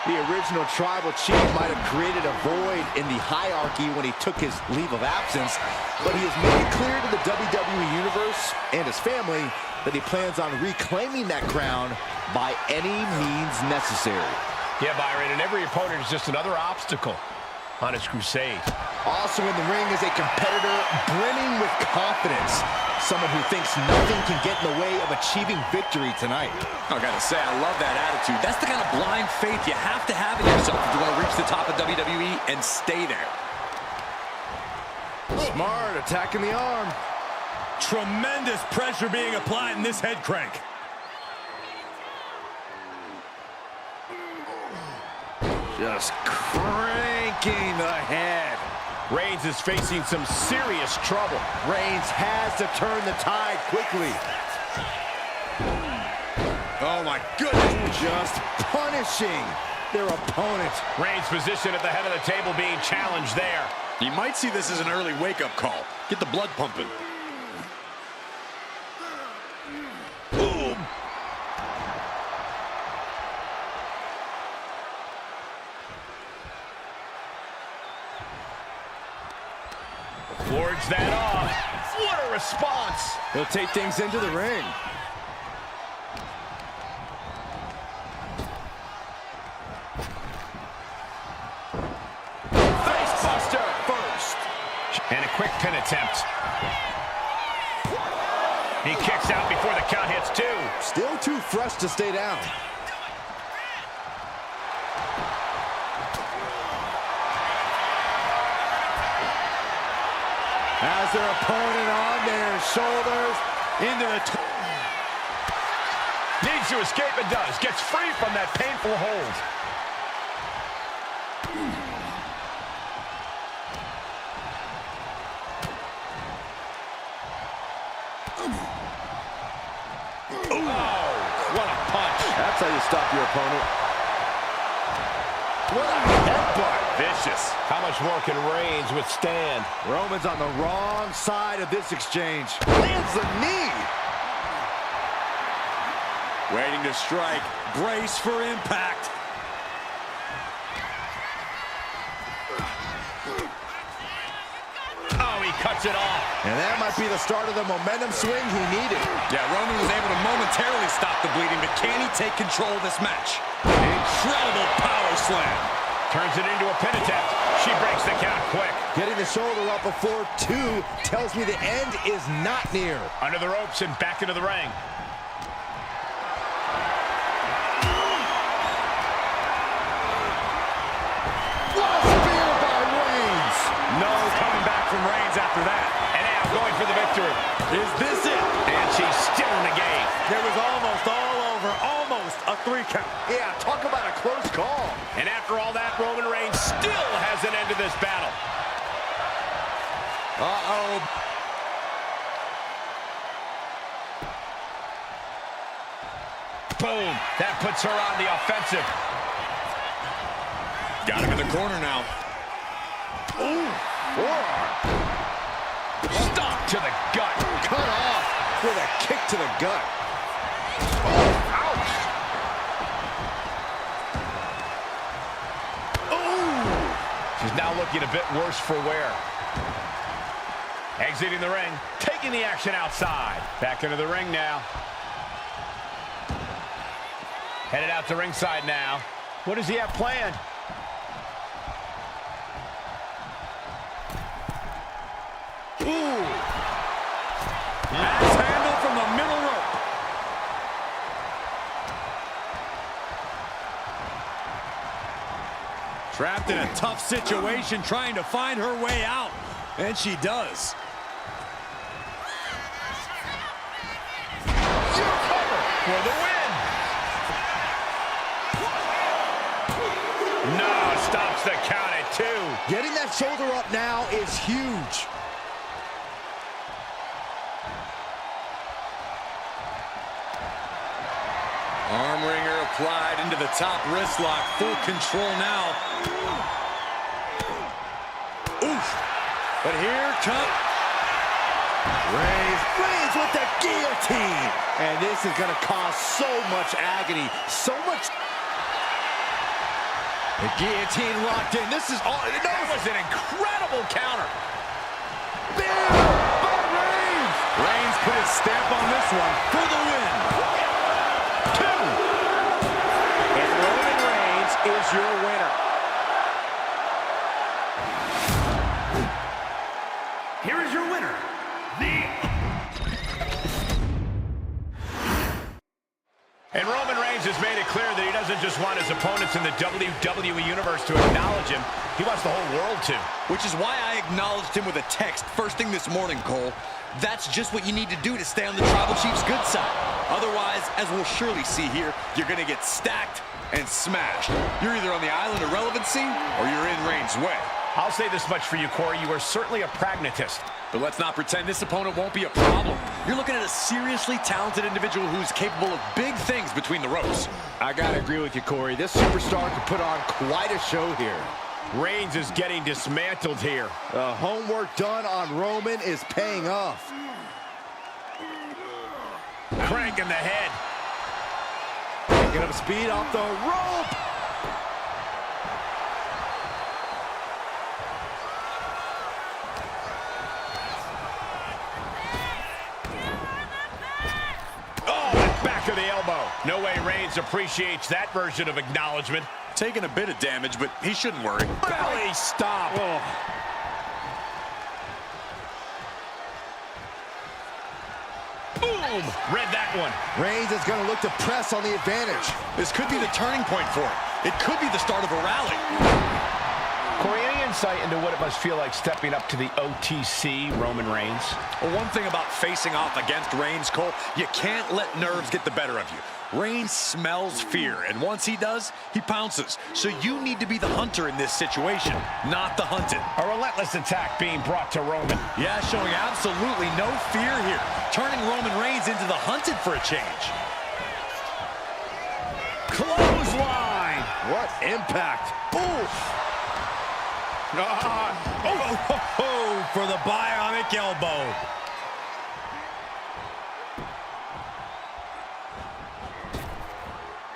The original tribal chief might have created a void in the hierarchy when he took his leave of absence, but he has made it clear to the WWE Universe and his family that he plans on reclaiming that crown by any means necessary. Yeah, Byron, and every opponent is just another obstacle on his crusade. Also in the ring is a competitor brimming with confidence. Someone who thinks nothing can get in the way of achieving victory tonight. I gotta say, I love that attitude. That's the kind of blind faith you have to have in yourself if you want to reach the top of WWE and stay there. Smart, attacking the arm. Tremendous pressure being applied in this head crank. Just cranking the head. Reigns is facing some serious trouble. Reigns has to turn the tide quickly. Oh my goodness. Just punishing their opponent. Reigns' position at the head of the table being challenged there. You might see this as an early wake-up call. Get the blood pumping. Boom. Wards that off. What a response. He'll take things into the ring. Facebuster first. And a quick pin attempt. He kicks out before the count hits two. Still too fresh to stay down. Has their opponent on their shoulders into the... Needs to escape and does. Gets free from that painful hold. Oh, what a punch. That's how you stop your opponent. What a headbutt. Vicious. How much more can Reigns withstand? Roman's on the wrong side of this exchange. Lands the knee. Waiting to strike. Brace for impact. Oh, he cuts it off. And that might be the start of the momentum swing he needed. Yeah, Roman was able to momentarily stop the bleeding, but can he take control of this match? Incredible power slam. Turns it into a pin attempt. She breaks the count quick. Getting the shoulder up before two tells me the end is not near. Under the ropes and back into the ring. What a spear by Reigns. No coming back from Reigns after that. And now going for the victory. Is this it? And she's still in the game. It was almost all over. Almost a 3 count. Yeah, talk about a close call. And after all that, Roman Reigns still has an end to this battle. Uh-oh. Boom. That puts her on the offensive. Got him in the corner now. Ooh, forearm. Stop to the gut. Cut off with a kick to the gut. Oh, ouch. Ooh. She's now looking a bit worse for wear. Exiting the ring, taking the action outside. Back into the ring now. Headed out to ringside now. What does he have planned? Ooh. Nice handle from the middle rope. Trapped in a tough situation, trying to find her way out. And she does. For the win. No, stops the count at 2. Getting that shoulder up now is huge. Arm wringer applied into the top wrist lock. Full control now. Oof. But here comes... Reigns with the guillotine. And this is going to cause so much agony, so much... The guillotine locked in. This is all. No, That was an incredible counter. Reigns put his stamp on this one for the win. 2. And Roman Reigns is your winner. Here is your winner, And Roman Reigns has made it clear that he doesn't just want his opponents in the WWE Universe to acknowledge him. He wants the whole world to. Which is why I acknowledged him with a text first thing this morning, Cole. That's just what you need to do to stay on the Tribal Chief's good side. Otherwise, as we'll surely see here, you're going to get stacked and smashed. You're either on the island of relevancy or you're in Reigns' way. I'll say this much for you, Corey. You are certainly a pragmatist. But let's not pretend this opponent won't be a problem. You're looking at a seriously talented individual who's capable of big things between the ropes. I gotta agree with you, Corey. This superstar could put on quite a show here. Reigns is getting dismantled here. The homework done on Roman is paying off. Cranking the head. Picking up speed off the rope. Back of the elbow. No way Reigns appreciates that version of acknowledgement. Taking a bit of damage, but he shouldn't worry. Belly stop. Oh. Boom! Read that one. Reigns is going to look to press on the advantage. This could be the turning point for him. It could be the start of a rally. Corey, any insight into what it must feel like stepping up to the OTC Roman Reigns? Well, one thing about facing off against Reigns, Cole, you can't let nerves get the better of you. Reigns smells fear, and once he does, he pounces. So you need to be the hunter in this situation, not the hunted. A relentless attack being brought to Roman. Yeah, showing absolutely no fear here. Turning Roman Reigns into the hunted for a change. Clothesline! What impact. Oof. For the bionic elbow.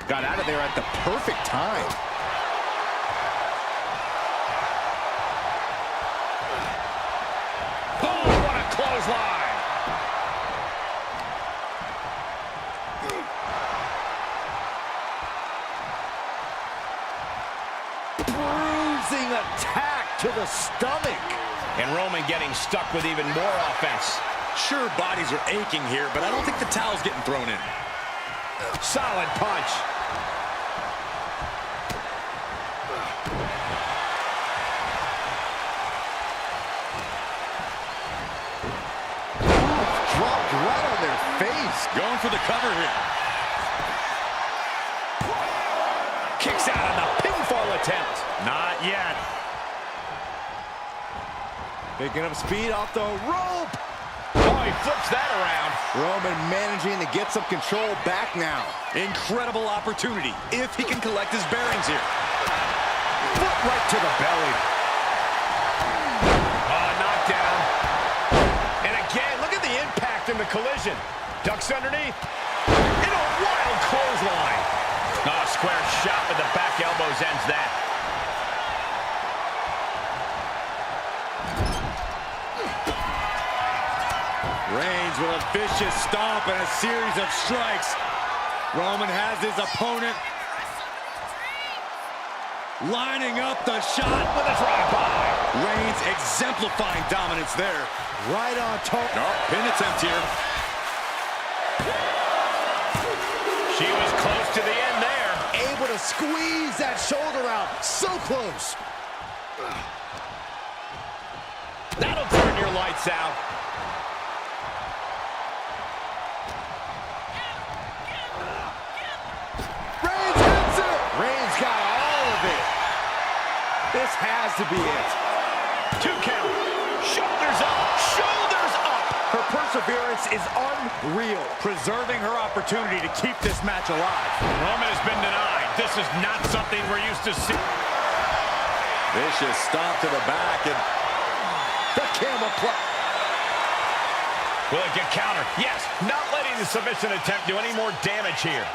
Got out of there at the perfect time. Oh, what a clothesline! Bruising attack to the stomach. And Roman getting stuck with even more offense. Sure, bodies are aching here, but I don't think the towel's getting thrown in. Solid punch. Dropped right on their face. Going for the cover here. Kicks out on the pinfall attempt. Not yet. Picking up speed off the rope. Oh, he flips that around. Roman managing to get some control back now. Incredible opportunity if he can collect his bearings here. Foot right to the belly. Knockdown. And again, look at the impact in the collision. Ducks underneath. In a wild clothesline. Oh, square shot with the back elbows ends that. Reigns with a vicious stomp and a series of strikes. Roman has his opponent lining up the shot With a drive-by. Reigns exemplifying dominance there. Right on top. No, pin attempt here. She was close to the end there. Able to squeeze that shoulder out. So close. That'll turn your lights out. Reigns hits it. Reigns got all of it. This has to be it. 2 count. Shoulders up. Shoulders up. Her perseverance is unreal. preserving her opportunity to keep this match alive. Roman has been denied. This is not something we're used to seeing. Vicious stomp to the back, and The camel clutch. Will it get countered? Yes. Not letting the submission attempt do any more damage here.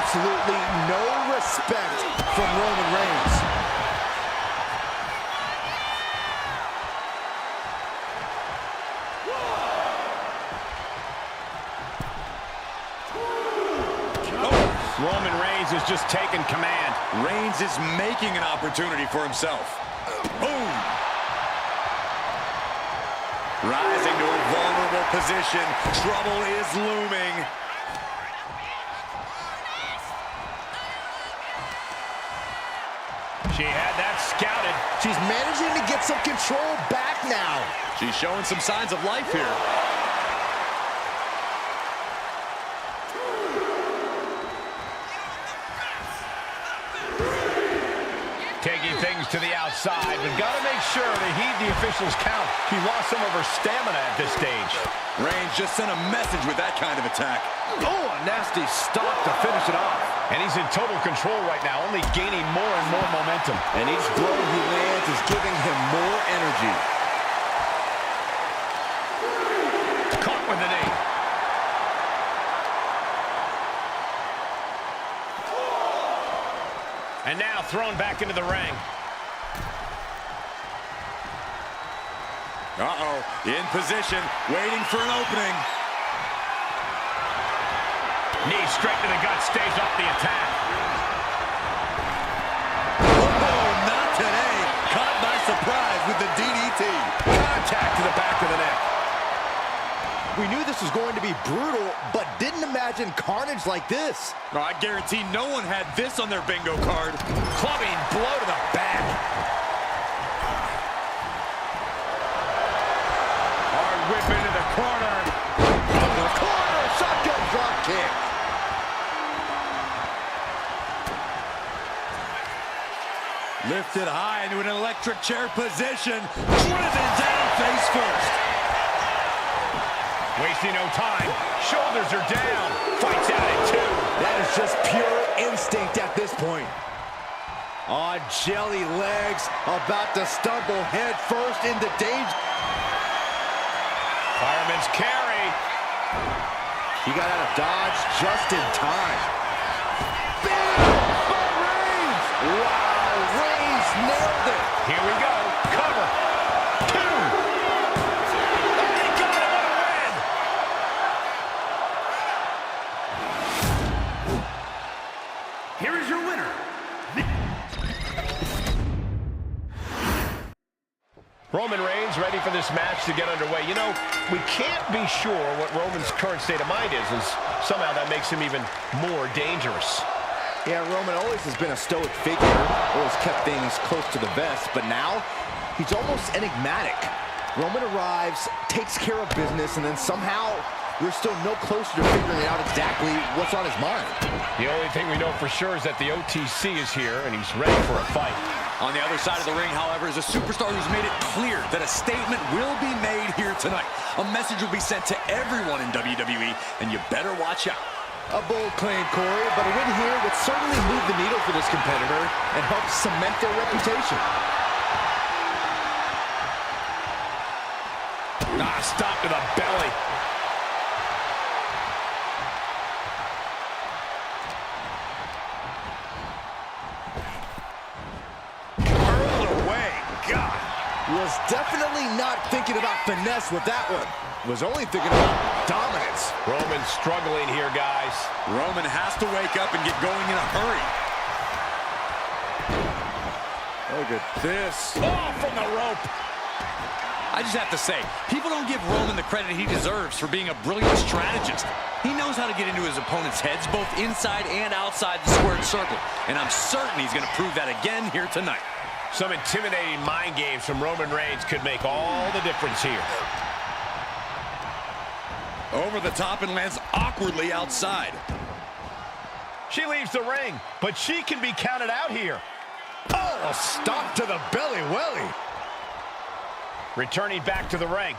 absolutely no respect from Roman Reigns. Roman Reigns is just taking command. Reigns is making an opportunity for himself. Boom! Rising to a vulnerable position. Trouble is looming. She had that scouted. She's managing to get some control back now. She's showing some signs of life here. Taking things to the outside, but got to make sure to heed the officials' count. She lost some of her stamina at this stage. Reigns just sent a message with that kind of attack. Oh, a nasty stop to finish it off. And he's in total control right now, only gaining more and more momentum. And each blow he lands is giving him more energy. Caught with the knee. And now thrown back into the ring. Uh-oh, in position, waiting for an opening. Knee straight to the gut, stays off the attack. Oh, not today. Caught by surprise with the DDT. Contact to the back of the neck. We knew this was going to be brutal, but didn't imagine carnage like this. Oh, I guarantee no one had this on their bingo card. Clubbing blow to the back. Hard whip into the corner. The corner, shotgun drop kick. Lifted high into an electric chair position. Driven down face first. Wasting no time. Shoulders are down. Fights out at two. That is just pure instinct at this point. On jelly legs, about to stumble head first into danger. Fireman's carry. He got out of dodge just in time. Bam! By Reigns! Wow, Reigns nailed it. Here we go. Cover. Two. And he got it. What a win. Here is your winner. Roman Reigns ready for this match to get underway. You know, we can't be sure what Roman's current state of mind is, and somehow that makes him even more dangerous. Yeah, Roman always has been a stoic figure, always kept things close to the vest, but now he's almost enigmatic. Roman arrives, takes care of business, and then somehow we're still no closer to figuring out exactly what's on his mind. The only thing we know for sure is that the OTC is here, and he's ready for a fight. On the other side of the ring, however, is a superstar who's made it clear that a statement will be made here tonight. A message will be sent to everyone in WWE, and you better watch out. A bold claim, Corey, but a win here would certainly move the needle for this competitor and help cement their reputation. Stop to the belly. Was definitely not thinking about finesse with that one. Was only thinking about dominance. Roman struggling here, guys. Roman has to wake up and get going in a hurry. Look at this. Oh, from the rope. I just have to say, people don't give Roman the credit he deserves for being a brilliant strategist. He knows how to get into his opponent's heads, both inside and outside the squared circle. And I'm certain he's going to prove that again here tonight. Some intimidating mind games from Roman Reigns could make all the difference here. Over the top and lands awkwardly outside. She leaves the ring, but she can be counted out here. Oh, a stop to the belly welly. Returning back to the ring.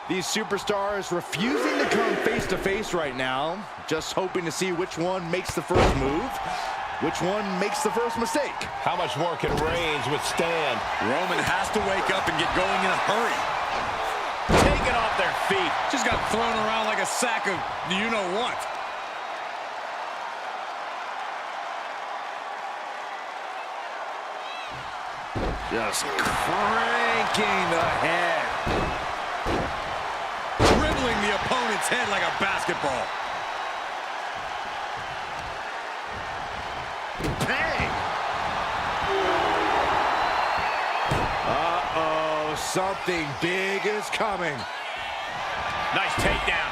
These superstars refusing to come face-to-face right now, just hoping to see which one makes the first move. Which one makes the first mistake? How much more can Reigns withstand? Roman has to wake up and get going in a hurry. Taken off their feet. Just got thrown around like a sack of you-know-what. Just cranking the head. Dribbling the opponent's head like a basketball. Bang! Uh-oh, something big is coming. Nice takedown.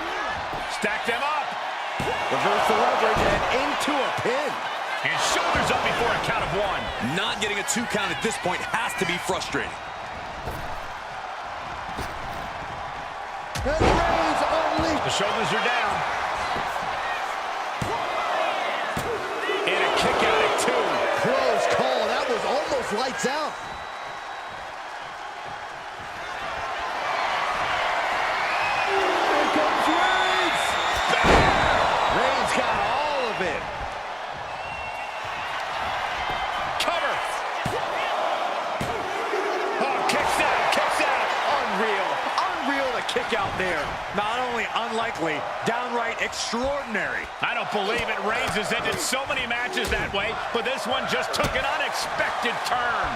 Stack them up. Reverse the leverage and into a pin. And shoulders up before a count of one. Not getting a 2 count at this point has to be frustrating. And Reigns unleashed. The shoulders are down. And a kick out at 2. Close call. That was almost lights out. Here comes Reigns. Reigns got all of it. Cover. Oh, kicks out. Unreal. Unreal to kick out there. Not only unlikely, downright extraordinary. I don't believe it. Reigns has ended so many matches that way, but this one just took an unexpected turn.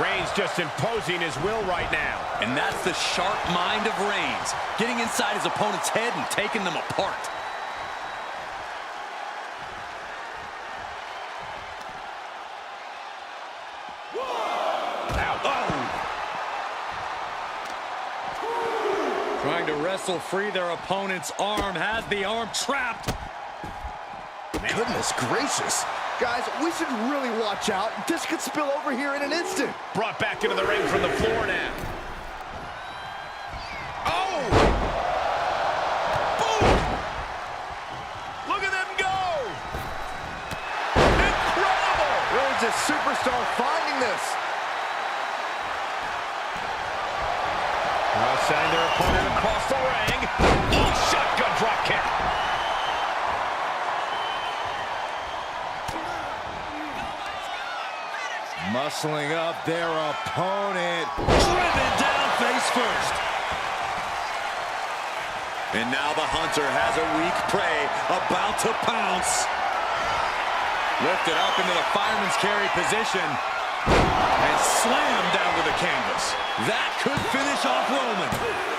Reigns just imposing his will right now. And that's the sharp mind of Reigns, getting inside his opponent's head and taking them apart. Trying to wrestle free their opponent's arm, has the arm trapped. Goodness gracious. Guys, we should really watch out. This could spill over here in an instant. Brought back into the ring from the floor now. Oh! Boom! Look at them go! Incredible! Reigns is superstar finding this. Sending their opponent across the ring. Oh, shotgun drop kick. Muscling up their opponent. Driven down face first. And now the Hunter has a weak prey about to pounce. Lifted up into the fireman's carry position. And slammed down to the canvas. That could finish off Roman.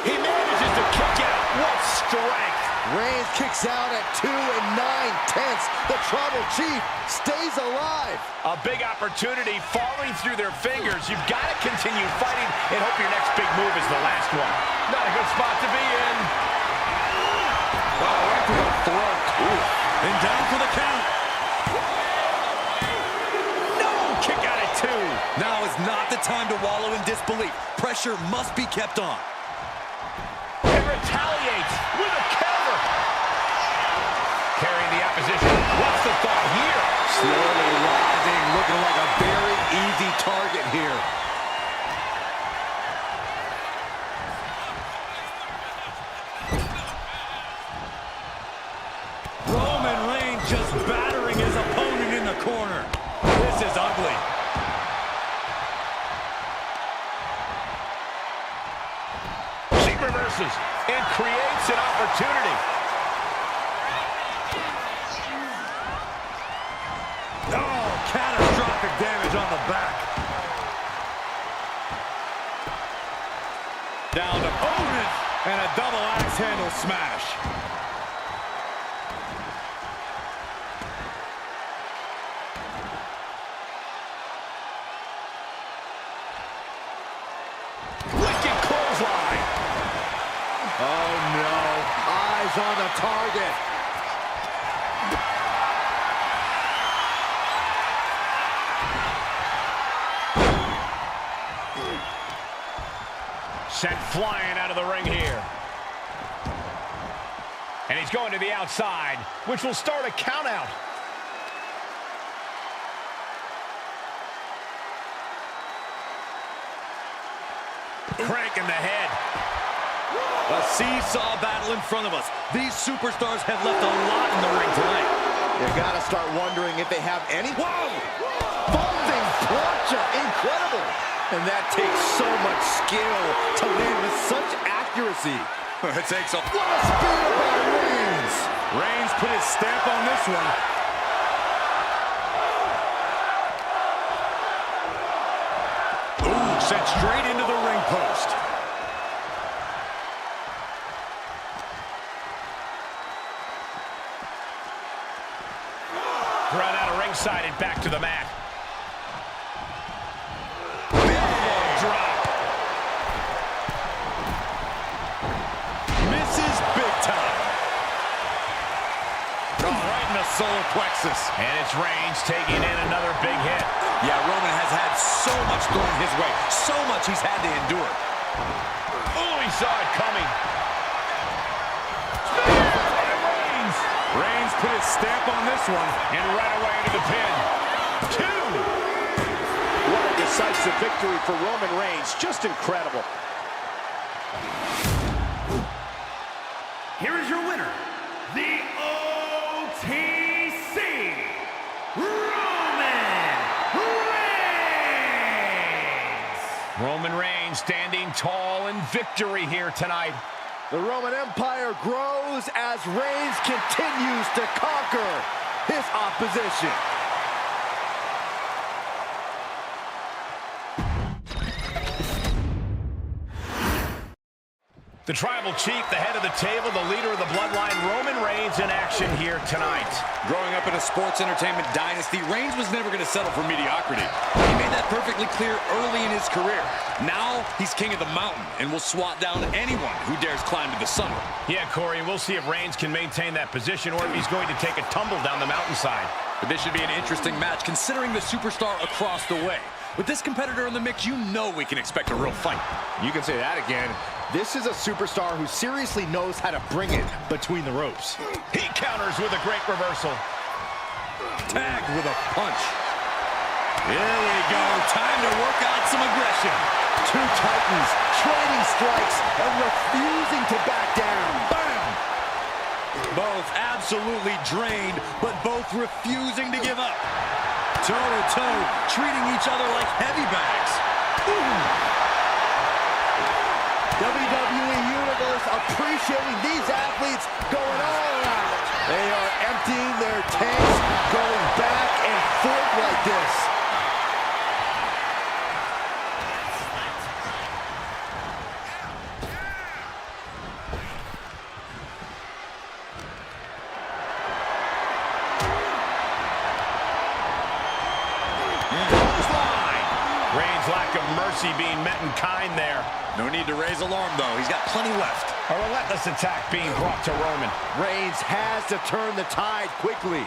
He manages to kick out. What strength. Reigns kicks out at 2 9/10. The Tribal Chief stays alive. A big opportunity falling through their fingers. You've got to continue fighting and hope your next big move is the last one. Not a good spot to be in. Oh, right to the throat. Ooh. And down for the count. No! Kick out at 2. Now is not the time to wallow in disbelief. Pressure must be kept on. And retaliates with a cover. Carrying the opposition. What's the thought here? Slowly rising, looking like a very easy target here. Roman Reigns just battering his opponent in the corner. This is ugly. She reverses and creates an opportunity. Oh, catastrophic damage on the back. Down to opponent and a double axe handle smash. Wicked clothesline. Oh no, eyes on the target. Sent flying out of the ring here. And he's going to the outside, which will start a count out. Cranking the head. A seesaw battle in front of us. These superstars have left a lot in the ring tonight. You gotta start wondering if they have any... Whoa! Vaulting plancha, incredible! And that takes so much skill to land with such accuracy. It takes a... What a spear by Reigns! Reigns put his stamp on this one. Ooh, sent straight into the ring post. Run out of ringside and back to the mat. Drop. Misses big time. Oh, right in the solar plexus. And it's Reigns taking in another big hit. Yeah, Roman has had so much thrown his way. So much he's had to endure. Oh, he saw it coming. Spear by Reigns. Reigns put his stamp on this one. And right away into the pin. 2. What a decisive victory for Roman Reigns. Just incredible. Here is your winner, the OTC, Roman Reigns. Roman Reigns standing tall in victory here tonight. The Roman Empire grows as Reigns continues to conquer his opposition. The Tribal Chief, the head of the table, the leader of the bloodline, Roman Reigns in action here tonight. Growing up in a sports entertainment dynasty, Reigns was never going to settle for mediocrity. He made that perfectly clear early in his career. Now, he's king of the mountain and will swat down anyone who dares climb to the summit. Yeah, Corey, we'll see if Reigns can maintain that position or if he's going to take a tumble down the mountainside. But this should be an interesting match considering the superstar across the way. With this competitor in the mix, you know we can expect a real fight. You can say that again. This is a superstar who seriously knows how to bring it between the ropes. He counters with a great reversal. Tagged with a punch. Here we go. Time to work out some aggression. Two titans trading strikes and refusing to back down. Bam! Both absolutely drained, but both refusing to give up. Toe-to-toe, treating each other like heavy bags. Ooh. WWE Universe appreciating these athletes going all out. They are emptying their tanks, going back and forth like this. Reigns' lack of mercy being met in kind there. No need to raise alarm, though. He's got plenty left. A relentless attack being brought to Roman. Reigns has to turn the tide quickly.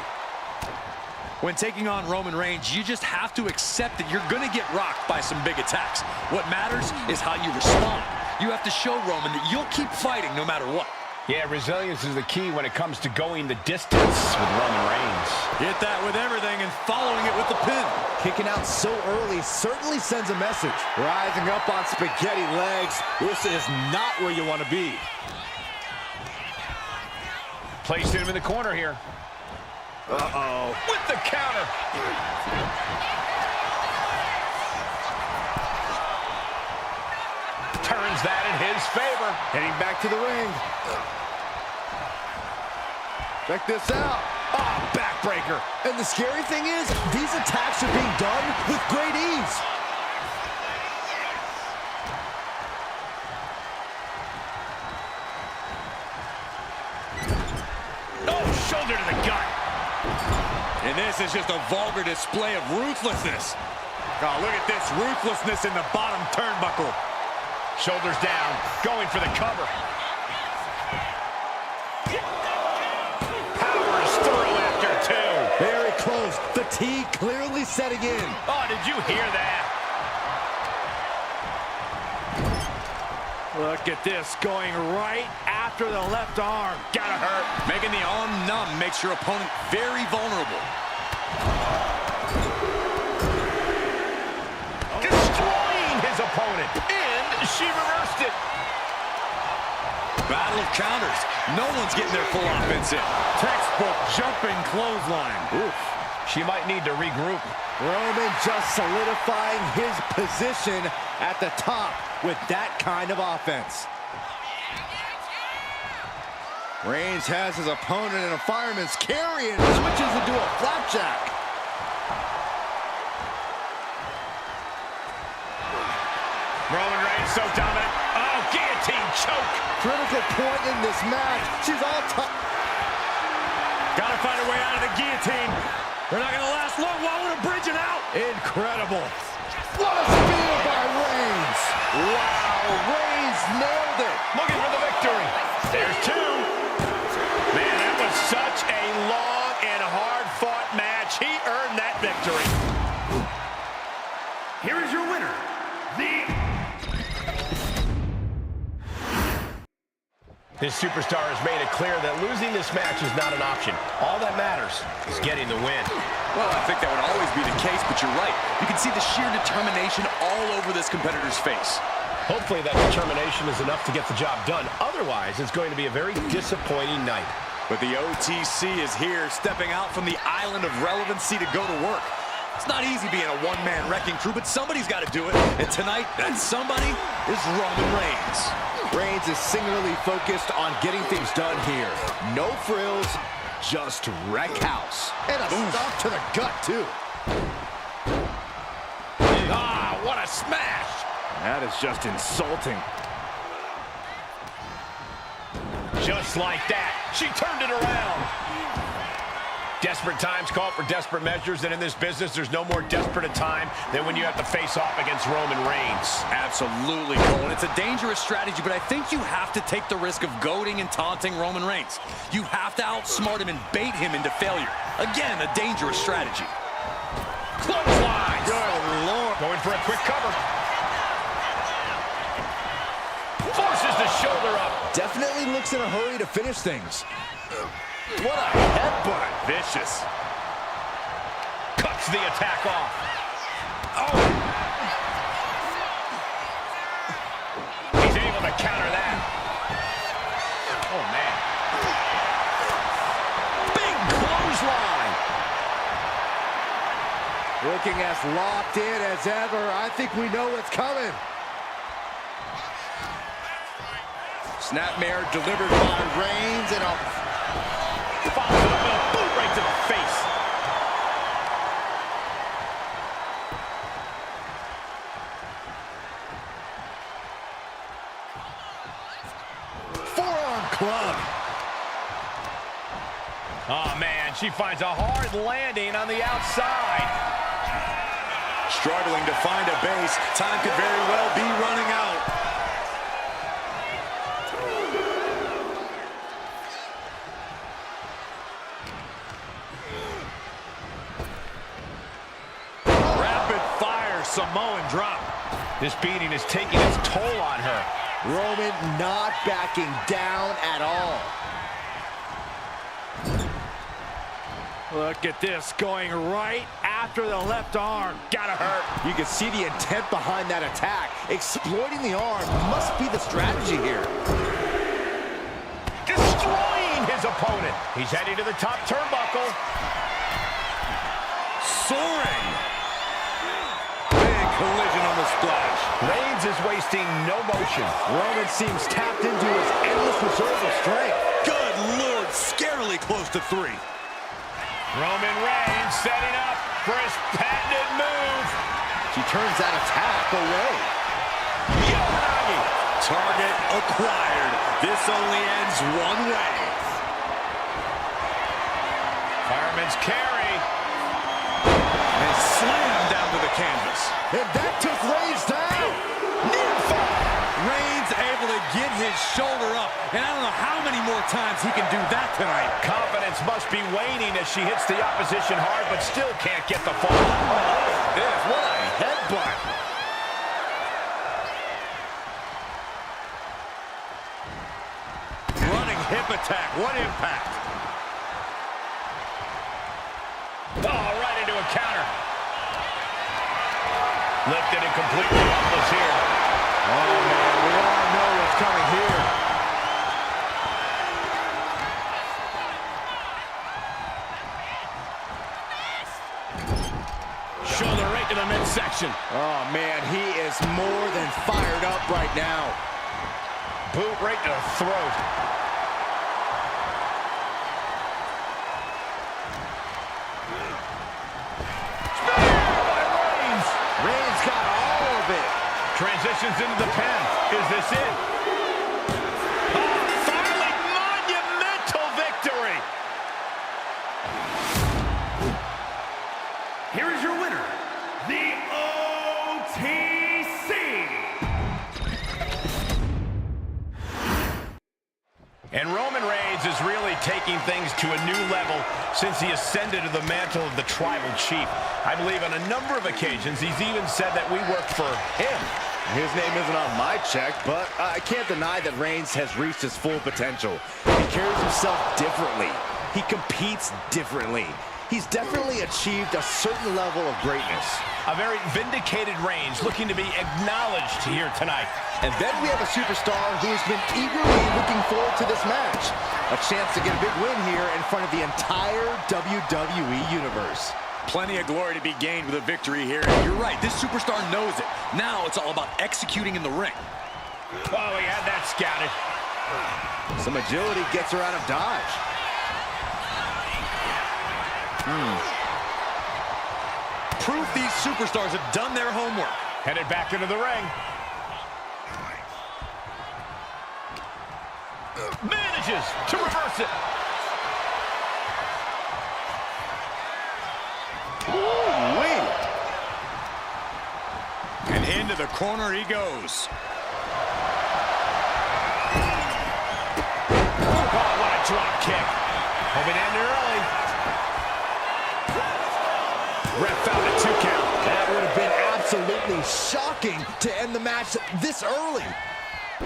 When taking on Roman Reigns, you just have to accept that you're going to get rocked by some big attacks. What matters is how you respond. You have to show Roman that you'll keep fighting no matter what. Yeah, resilience is the key when it comes to going the distance with Roman Reigns. Hit that with everything and following it with the pin. Kicking out so early certainly sends a message. Rising up on spaghetti legs. This is not where you want to be. Placed him in the corner here. Uh-oh. With the counter. Turns that in his favor. Heading back to the ring. Check this out. Oh, backbreaker. And the scary thing is, these attacks are being done with great ease. Oh, shoulder to the gut. And this is just a vulgar display of ruthlessness. Oh, look at this ruthlessness in the bottom turnbuckle. Shoulders down, going for the cover. Powers through after 2. Very close. Fatigue clearly setting in. Oh, did you hear that? Look at this, going right after the left arm. Gotta hurt. Making the arm numb makes your opponent very vulnerable. Destroying his opponent. And she reversed it. Battle of counters. No one's getting their full offense in. Textbook jumping clothesline. Oof. She might need to regroup. Roman just solidifying his position at the top with that kind of offense. Reigns has his opponent in a fireman's carry and Switches into a flapjack. Roman Reigns so dominant. Oh, guillotine choke. Critical point in this match. She's all top. gotta find a way out of the guillotine. They're not gonna last long. Wall with a bridge and out. Incredible. What a spear by Reigns. Wow, Reigns nailed it. Looking for the victory. There's two. Man, that was such a long and hard-fought match. He earned that victory. Here is your winner, This superstar has made it clear that losing this match is not an option. All that matters is getting the win. Well, I think that would always be the case, but you're right. You can see the sheer determination all over this competitor's face. Hopefully that determination is enough to get the job done. Otherwise, it's going to be a very disappointing night. But the OTC is here, stepping out from the island of relevancy to go to work. It's not easy being a one-man wrecking crew, but somebody's got to do it. And tonight, that somebody is Roman Reigns. Reigns is singularly focused on getting things done here. No frills, just wreck house. And a stop to the gut, too. Ah, what a smash! That is just insulting. Just like that, she turned it around. Desperate times call for desperate measures, and in this business, there's no more desperate a time than when you have to face off against Roman Reigns. Absolutely, Cole. And it's a dangerous strategy, but I think you have to take the risk of goading and taunting Roman Reigns. You have to outsmart him and bait him into failure. Again, a dangerous strategy. Clothesline! Good Lord. Going for a quick cover. Forces the shoulder up. Definitely looks in a hurry to finish things. What a headbutt. Vicious. Cuts the attack off. Oh! He's able to counter that. Oh, man. Big clothesline. Looking as locked in as ever. I think we know what's coming. Snapmare delivered by Reigns and a Follows it up with a boot right to the face. forearm club. Oh, man, she finds a hard landing on the outside. Struggling to find a base. Time could very well be running out. Samoan drop. This beating is taking its toll on her. Roman not backing down at all. Look at this, going right after the left arm. Gotta hurt. You can see the intent behind that attack. Exploiting the arm must be the strategy here. Destroying his opponent. He's heading to the top turnbuckle. Soaring. Big collision on the splash. Reigns is wasting no motion. Roman seems tapped into his endless reserve of strength. Good Lord, scarily close to 3. Roman Reigns setting up for his patented move. She turns that attack away. Elodie. Target acquired. This only ends one way. Fireman's carry. And slammed down to the canvas. And that took Reigns down. Near fall. Reigns able to get his shoulder up. And I don't know how many more times he can do that tonight. Confidence must be waning as she hits the opposition hard, but still can't get the fall. This, what a headbutt. Running hip attack. What impact. Oh, right into a counter. Lifted and completely helpless here. Oh, man, we all know what's coming here. Shoulder right to the midsection. Oh, man, he is more than fired up right now. Boot right to the throat. Reigns got all of it. Transitions into the pen. Is this it? Oh, finally, monumental victory. Here is your winner, the OTC. And Roman Reigns is really taking things to a new level since he ascended to the mantle of the Tribal Chief. I believe on a number of occasions he's even said that we work for him. His name isn't on my check, but I can't deny that Reigns has reached his full potential. He carries himself differently. He competes differently. He's definitely achieved a certain level of greatness. A very vindicated Reigns looking to be acknowledged here tonight. And then we have a superstar who has been eagerly looking forward to this match. A chance to get a big win here in front of the entire WWE Universe. Plenty of glory to be gained with a victory here. And you're right, this superstar knows it. Now it's all about executing in the ring. Oh, he had that scouted. Some agility gets her out of dodge. Proof these superstars have done their homework. Headed back into the ring. Manages to reverse it. Ooh-wee. And into the corner he goes. Oh, what a drop kick. Hoping to end it early. Ref found a 2 count. That would have been absolutely shocking to end the match this early.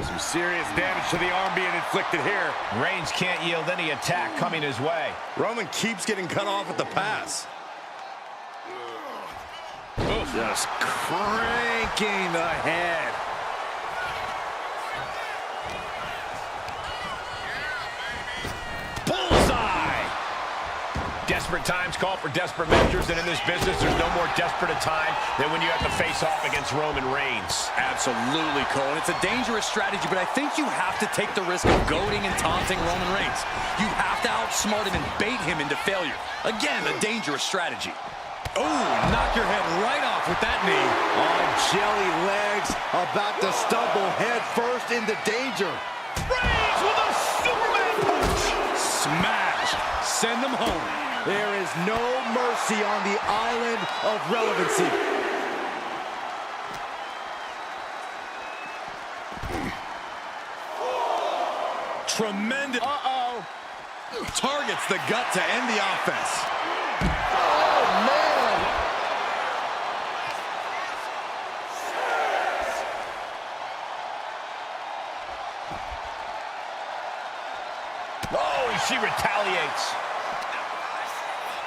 Some serious damage to the arm being inflicted here. Reigns can't yield any attack coming his way. Roman keeps getting cut off at the pass. Just cranking the head. Bullseye! Desperate times call for desperate measures, and in this business, there's no more desperate a time than when you have to face off against Roman Reigns. Absolutely, Cole. And it's a dangerous strategy, but I think you have to take the risk of goading and taunting Roman Reigns. You have to outsmart him and bait him into failure. Again, a dangerous strategy. Oh, knock your head right off with that knee. On jelly legs, about to stumble head first into danger. Reigns with a Superman punch! Smash. Send them home. There is no mercy on the island of relevancy. Tremendous. Uh-oh. Targets the gut to end the offense. Oh, man. Oh, she retaliates.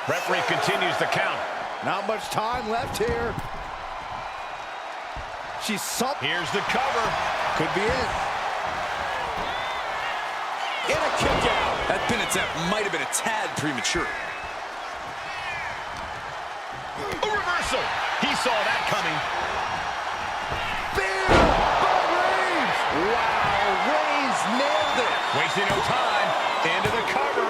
Referee continues the count. Not much time left here. She's sunk. Here's the cover. Could be it. In a kick out. That pin attempt might have been a tad premature. A reversal. He saw that coming. Spear by Reigns. Wow, Reigns nailed it. Wasting no time. Into the cover.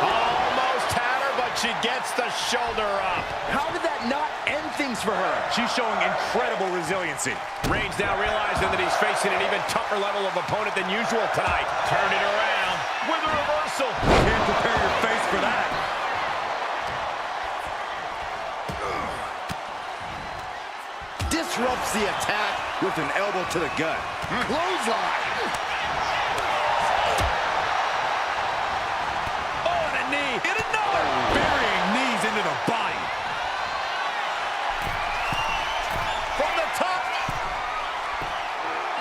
Almost had her, but she gets the shoulder up. How did that not end things for her? She's showing incredible resiliency. Reigns now realizing that he's facing an even tougher level of opponent than usual tonight. Turn it around with a reversal. Can't prepare your face for that. Disrupts the attack with an elbow to the gut. Clothesline. Oh, and a knee. And another. Burying knees into the body. From the top.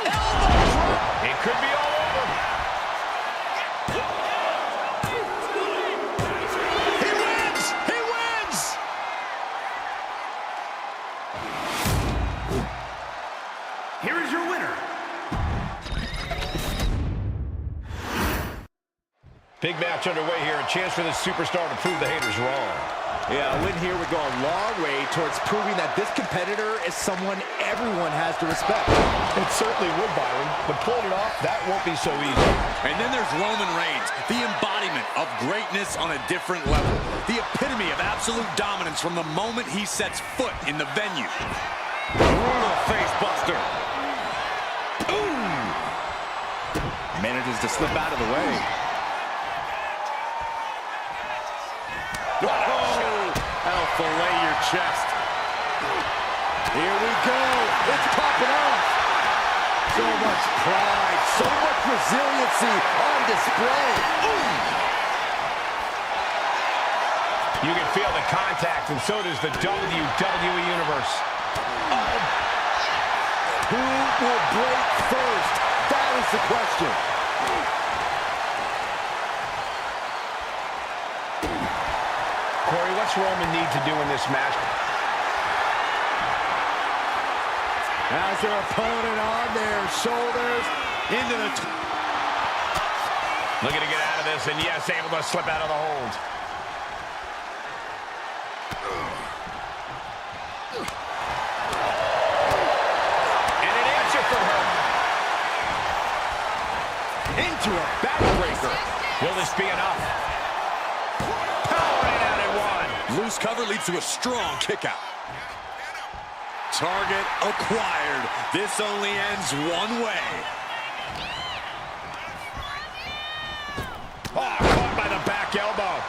Elbow drop. It could be all over. He wins. He wins. Here is your winner, Big match underway here. A chance for this superstar to prove the haters wrong. Yeah, a win here would go a long way towards proving that this competitor is someone everyone has to respect. It certainly would, Byron, but pulling it off, that won't be so easy. And then there's Roman Reigns, the embodiment of greatness on a different level. The epitome of absolute dominance from the moment he sets foot in the venue. Brutal face buster. Ooh! Manages to slip out of the way. That'll fillet your chest. Here we go. It's popping off. So much pride, so much resiliency on display. Ooh. You can feel the contact, and so does the WWE Universe. Who will break first? That is the question. Corey, what's Roman need to do in this match? As their opponent on their shoulders into the... Looking to get out of this, and yes, able to slip out of the hold. And an answer from her. into a backbreaker. Will this be enough? Powering out at one. Loose cover leads to a strong kick out. Target acquired. This only ends one way. Oh, caught by the back elbow.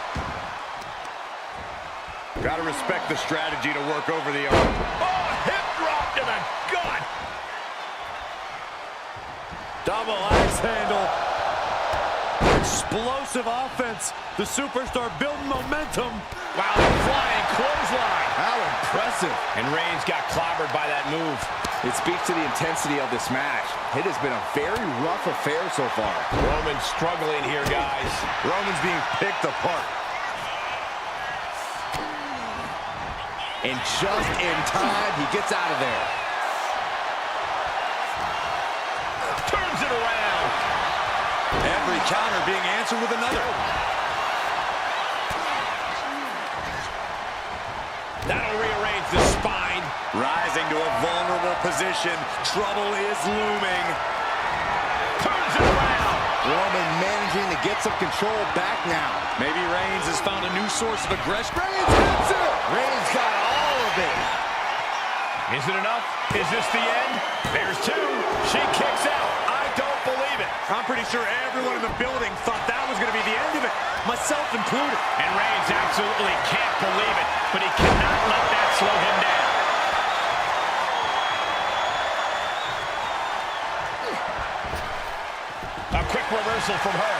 Gotta respect the strategy to work over the arm. Oh, hip drop to the gut. Double axe handle. Explosive offense. The superstar building momentum. Wow, flying clothesline. How impressive. And Reigns got clobbered by that move. It speaks to the intensity of this match. It has been a very rough affair so far. Roman struggling here, guys. Roman's being picked apart. And just in time, he gets out of there. Turns it around. Every counter being answered with another. That'll rearrange the spine. Rising to a vulnerable position. Trouble is looming. Turns it around. Roman managing to get some control back now. Maybe Reigns has found a new source of aggression. Reigns hits it. Reigns got all of it. Is it enough? Is this the end? There's two. She kicks out. I don't believe it. I'm pretty sure everyone in the building thought that was going to be the end of it, myself included. And Reigns absolutely can't believe it, but he cannot let that slow him down. A quick reversal from her.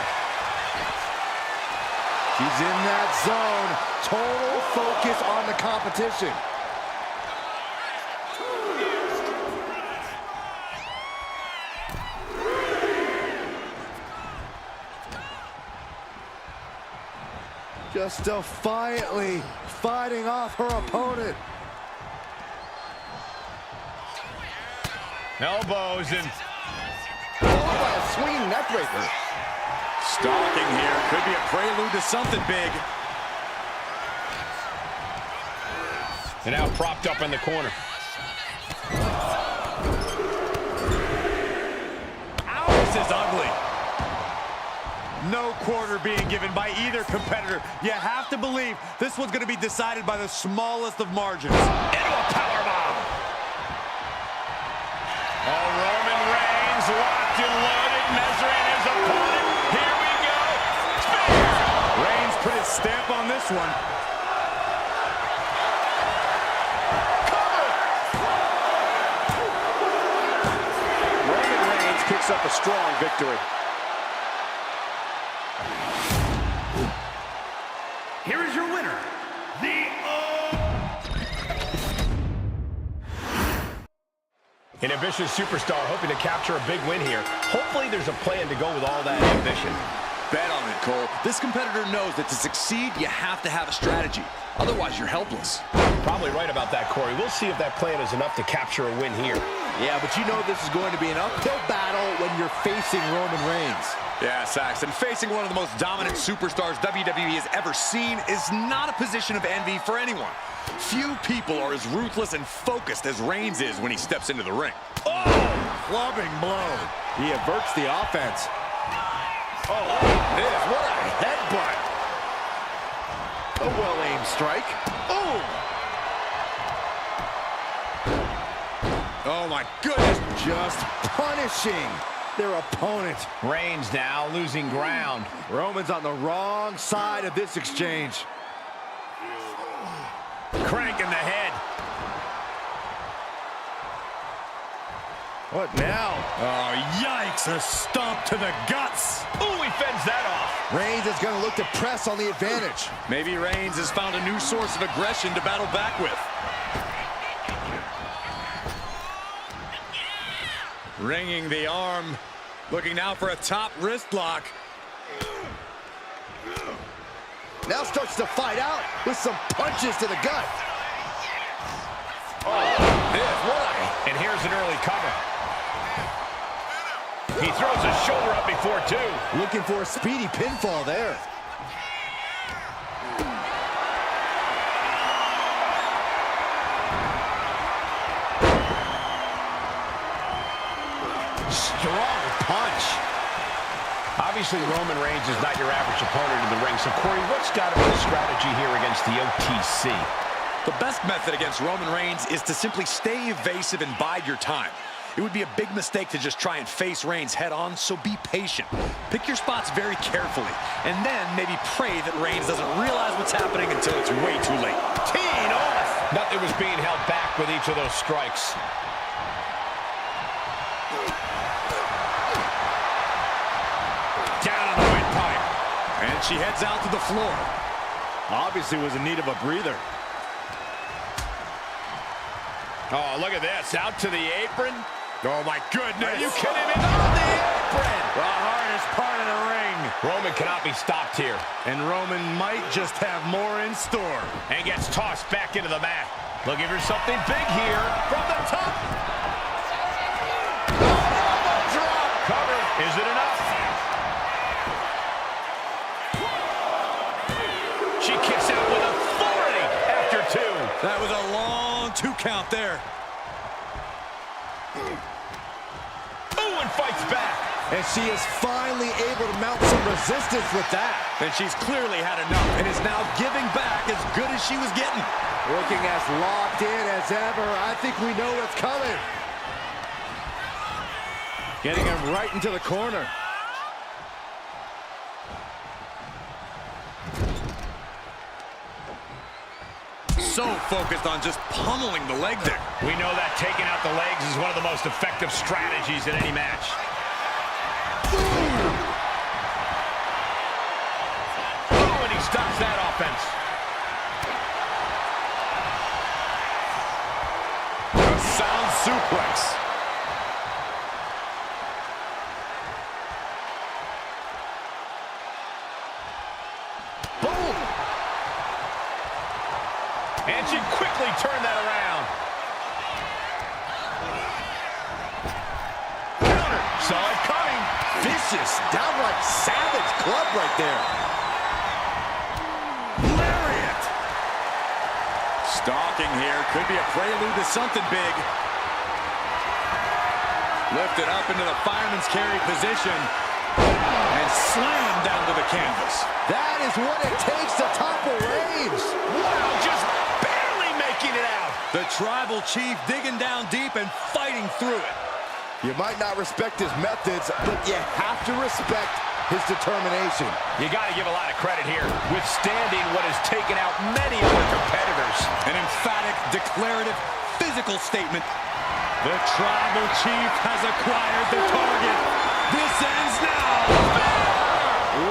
She's in that zone. Total focus on the competition. Just defiantly fighting off her opponent. Elbows and... Followed by a swinging neckbreaker. Stalking here. Could be a prelude to something big. And now propped up in the corner. Ow, this is ugly. No quarter being given by either competitor. You have to believe this one's going to be decided by the smallest of margins. Into a powerbomb. Oh, Roman Reigns locked and loaded, measuring his opponent. Here we go. Spear. Reigns put his stamp on this one. Roman Reigns picks up a strong victory. Here is your winner, An ambitious superstar hoping to capture a big win here. Hopefully there's a plan to go with all that ambition. Bet on it, Cole. This competitor knows that to succeed, you have to have a strategy. Otherwise, you're helpless. Probably right about that, Corey. We'll see if that plan is enough to capture a win here. Yeah, but you know this is going to be an uphill battle when you're facing Roman Reigns. Yeah, Saxton, facing one of the most dominant superstars WWE has ever seen is not a position of envy for anyone. Few people are as ruthless and focused as Reigns is when he steps into the ring. Oh, clubbing blow. He averts the offense. Oh, this, what a headbutt. A well-aimed strike. Oh! Oh, my goodness. Just punishing their opponent. Reigns now losing ground. Roman's on the wrong side of this exchange. Cranking the head. What now? Oh, yikes. A stomp to the guts. Ooh, he fends that off. Reigns is going to look to press on the advantage. Maybe Reigns has found a new source of aggression to battle back with. Ringing the arm. Looking now for a top wrist lock. Now starts to fight out with some punches to the gut. Oh, this, what? And here's an early cover. He throws his shoulder up before two. Looking for a speedy pinfall there. Strong punch. Obviously, Roman Reigns is not your average opponent in the ring. So, Corey, what's got to be the strategy here against the OTC? The best method against Roman Reigns is to simply stay evasive and bide your time. It would be a big mistake to just try and face Reigns head on, so be patient. Pick your spots very carefully, and then maybe pray that Reigns doesn't realize what's happening until it's way too late. Teeing off! Nothing was being held back with each of those strikes. Down on the windpipe. And she heads out to the floor. Obviously was in need of a breather. Oh, look at this. Out to the apron. Oh, my goodness. Are you kidding me? On the apron. The hardest part of the ring. Roman cannot be stopped here. And Roman might just have more in store. And gets tossed back into the mat. Looking for something big here. From the top. Oh, drop. Cover. Is it enough? She kicks out with authority after two. That was a long 2 count there. Oh, and fights back. And she is finally able to mount some resistance with that. And she's clearly had enough and is now giving back as good as she was getting. Looking as locked in as ever. I think we know what's coming. Getting him right into the corner. So focused on just pummeling the leg there. We know that taking out the legs is one of the most effective strategies in any match. Oh, and he stops that offense. A sound suplex. Boom! And she quickly turned that around. Counter. Saw it coming. Vicious, downright savage club right there. Lariat. Stalking here. Could be a prelude to something big. Lifted up into the fireman's carry position. And slammed down to the canvas. That is what it takes to topple Reigns. Wow, just barely making it out. The tribal chief digging down deep and fighting through it. You might not respect his methods, but you have to respect his determination. You got to give a lot of credit here, withstanding what has taken out many other competitors. An emphatic, declarative, physical statement. The tribal chief has acquired the target. This ends now.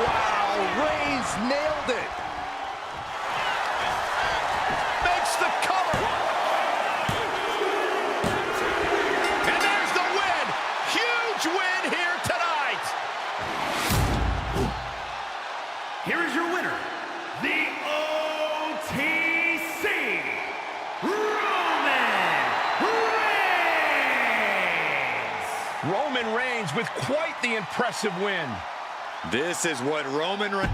Wow, Reigns nailed it. Makes the cover. And there's the win. Huge win here tonight. Here is your winner, the OTC, Roman Reigns. Roman Reigns with quite the impressive win. This is what Roman Reigns...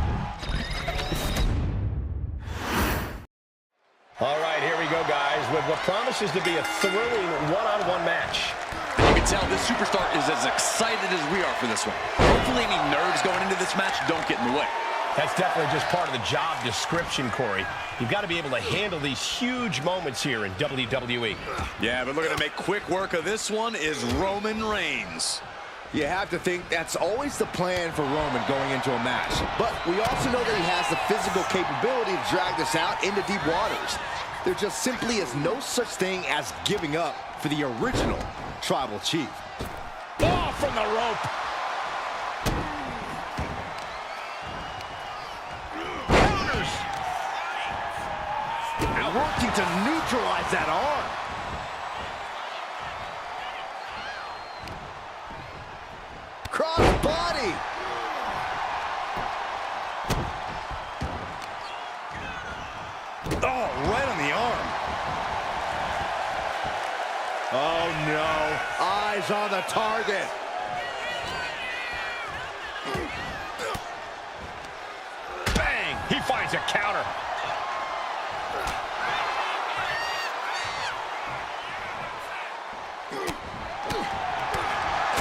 All right, here we go, guys, with what promises to be a thrilling one-on-one match. You can tell this superstar is as excited as we are for this one. Hopefully any nerves going into this match don't get in the way. That's definitely just part of the job description, Corey. You've got to be able to handle these huge moments here in WWE. Yeah, but looking to make quick work of this one is Roman Reigns. You have to think that's always the plan for Roman going into a match. But we also know that he has the physical capability to drag this out into deep waters. There just simply is no such thing as giving up for the original Tribal Chief. Oh, from the rope. Counters. And working to neutralize that arm. Cross body. Oh, right on the arm. Oh no, eyes on the target. Bang! He finds a counter.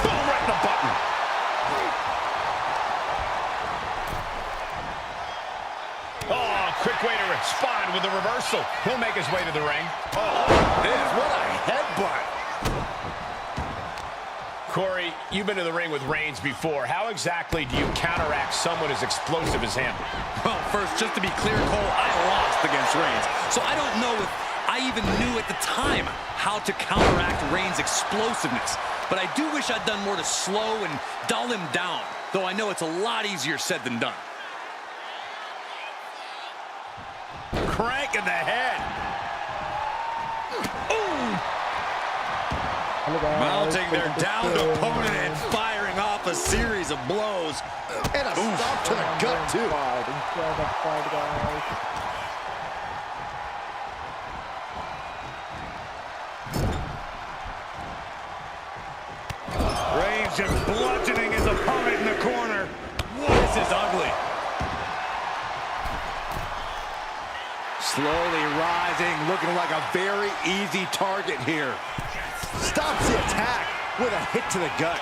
Boom, right in the button. Oh, quick way to respond with a reversal. He'll make his way to the ring. Oh, what a headbutt. Corey, you've been to the ring with Reigns before. How exactly do you counteract someone as explosive as him? Well, first, just to be clear, Cole, I lost against Reigns. So I don't know if I even knew at the time how to counteract Reigns' explosiveness. But I do wish I'd done more to slow and dull him down, though I know it's a lot easier said than done. Crank in the head. Mounting their downed opponent and firing off a series of blows. And a stop to the gut, too. Reigns just bludgeoning his opponent in the corner. This is ugly. Slowly rising, looking like a very easy target here. Stops the attack with a hit to the gut.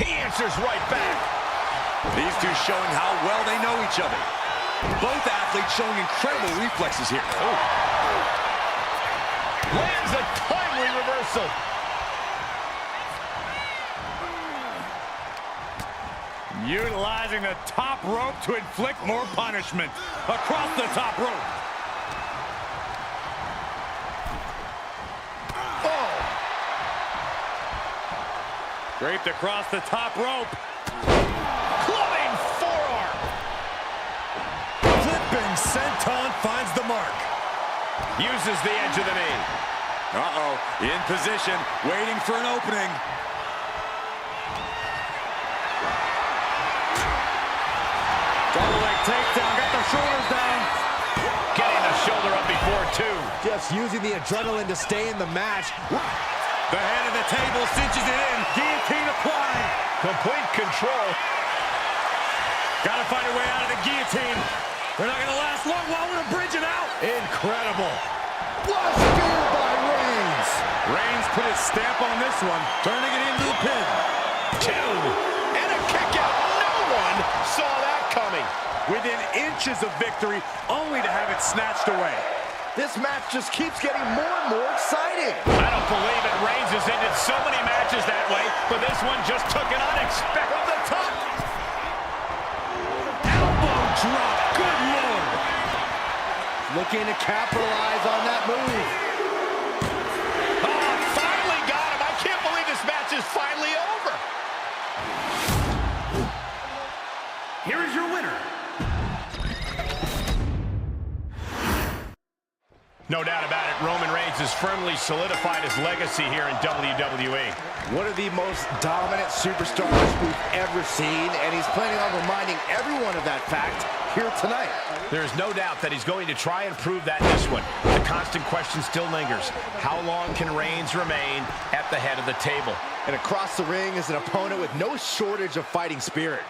He answers right back. These two showing how well they know each other. Both athletes showing incredible reflexes here. Oh. Lands a timely reversal. Utilizing the top rope to inflict more punishment. Across the top rope. Oh! Draped across the top rope. Clubbing forearm. Flipping senton finds the mark. Uses the edge of the knee. Uh-oh, in position, waiting for an opening. Double leg takedown, got the shoulders down. Getting the shoulder up before two. Just using the adrenaline to stay in the match. The head of the table cinches it in. Guillotine applied. Complete control. Got to find a way out of the guillotine. They're not going to last long while we're bridging out. Incredible. What a spear by Reigns. Reigns put his stamp on this one, turning it into the pin. Two. And a kick out. No one saw that coming. Within inches of victory, only to have it snatched away. This match just keeps getting more and more exciting. I don't believe it. Reigns has ended so many matches that way, but this one just took an unexpected. From the top. Elbow drop. Good Lord. Looking to capitalize on that move. Oh, finally got him. I can't believe this match is finally over. Here is your winner. No doubt about it, Roman Reigns has firmly solidified his legacy here in WWE. One of the most dominant superstars we've ever seen, and he's planning on reminding everyone of that fact here tonight. There's no doubt that he's going to try and prove that in this one. The constant question still lingers. How long can Reigns remain at the head of the table? And across the ring is an opponent with no shortage of fighting spirit.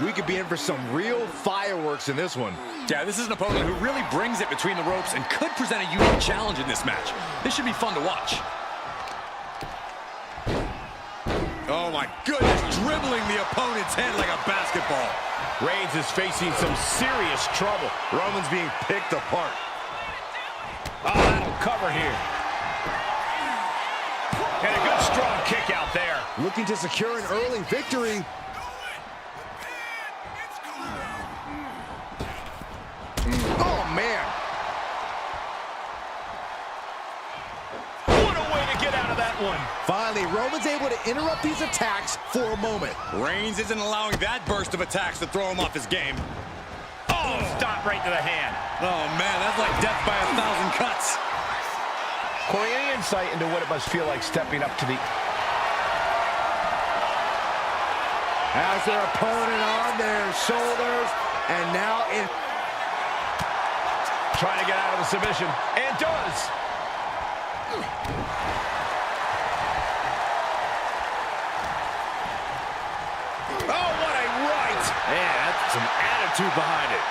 We could be in for some real fireworks in this one. Yeah, this is an opponent who really brings it between the ropes and could present a unique challenge in this match. This should be fun to watch. Oh my goodness, dribbling the opponent's head like a basketball. Reigns is facing some serious trouble. Roman's being picked apart. Oh, that'll cover here. And a good strong kick out there. Looking to secure an early victory. Oh, man. What a way to get out of that one. Finally, Roman's able to interrupt these attacks for a moment. Reigns isn't allowing that burst of attacks to throw him off his game. Oh, stop right to the hand. Oh, man, that's like death by 1,000 cuts. Corey, any insight into what it must feel like stepping up to the... Has their opponent on their shoulders, and now in... Trying to get out of the submission, and does. Oh, what a right! Man, that's some attitude behind it.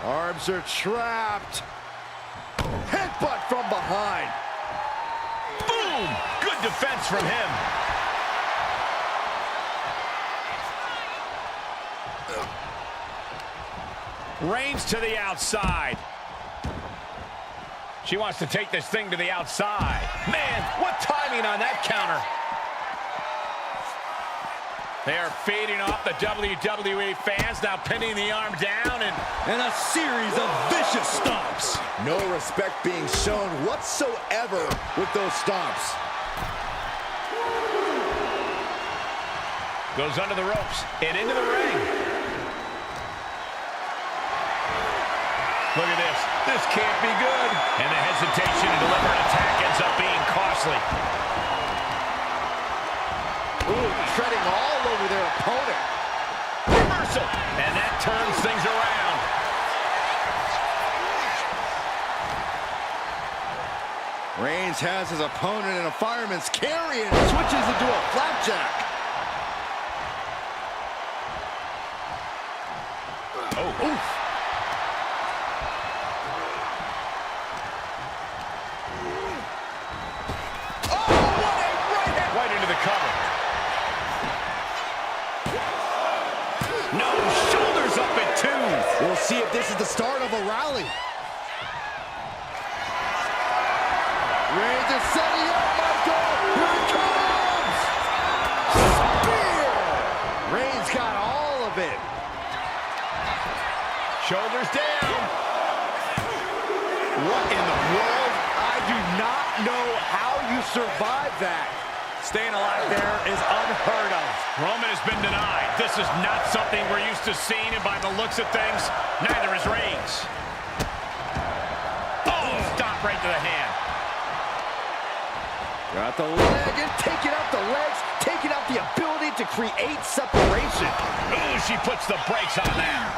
Arms are trapped. Headbutt from behind. Boom! Good defense from him. Reigns to the outside. She wants to take this thing to the outside. Man, what timing on that counter. They are feeding off the WWE fans, now pinning the arm down And a series of vicious stomps. No respect being shown whatsoever with those stomps. goes under the ropes and into the ring. Look at this. This can't be good. And the hesitation to deliver an attack ends up being costly. Ooh, treading all over their opponent. Reversal. And that turns things around. Reigns has his opponent in a fireman's carry and switches into a flapjack. Oh, oof. Oh, what a right hand! Right into the cover. No, shoulders up at two. We'll see if this is the start of a rally. Reigns is setting up, Michael! Here it comes! Spear! Reigns got all of it. Shoulders down. What in the world? I do not know how you survive that. Staying alive there is unheard of. Roman has been denied. This is not something we're used to seeing, and by the looks of things, neither is Reigns. Oh, stop right to the hand. Got the leg and taking out the legs, taking out the ability to create separation. Ooh, she puts the brakes on that.